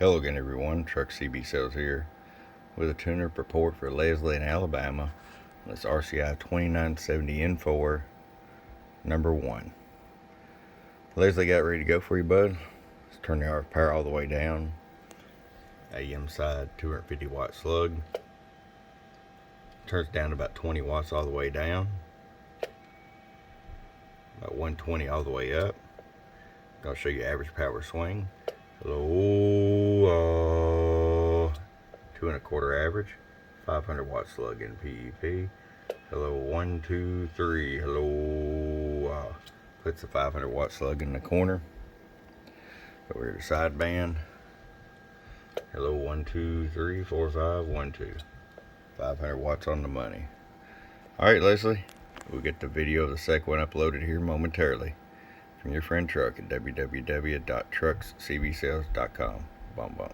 Hello again everyone, Truck CB Sales here with a tuner report for Leslie in Alabama. That's RCI-2970N4 number 1. Leslie, got ready to go for you, bud. Let's turn the RF power all the way down. AM side 250 watt slug. Turns down to about 20 watts all the way down. About 120 all the way up. I'll show you average power swing. Hello, 2 1/4 average, 500 watt slug in PEP. Hello, 1, 2, 3. Hello, puts the 500 watt slug in the corner. Over here to sideband. Hello, 1, 2, 3, 4, 5, 1, 2. 500 watts on the money. Alright, Leslie, we'll get the video of the second one uploaded here momentarily. From your friend Truck at www.truckscbsales.com. Bum bum.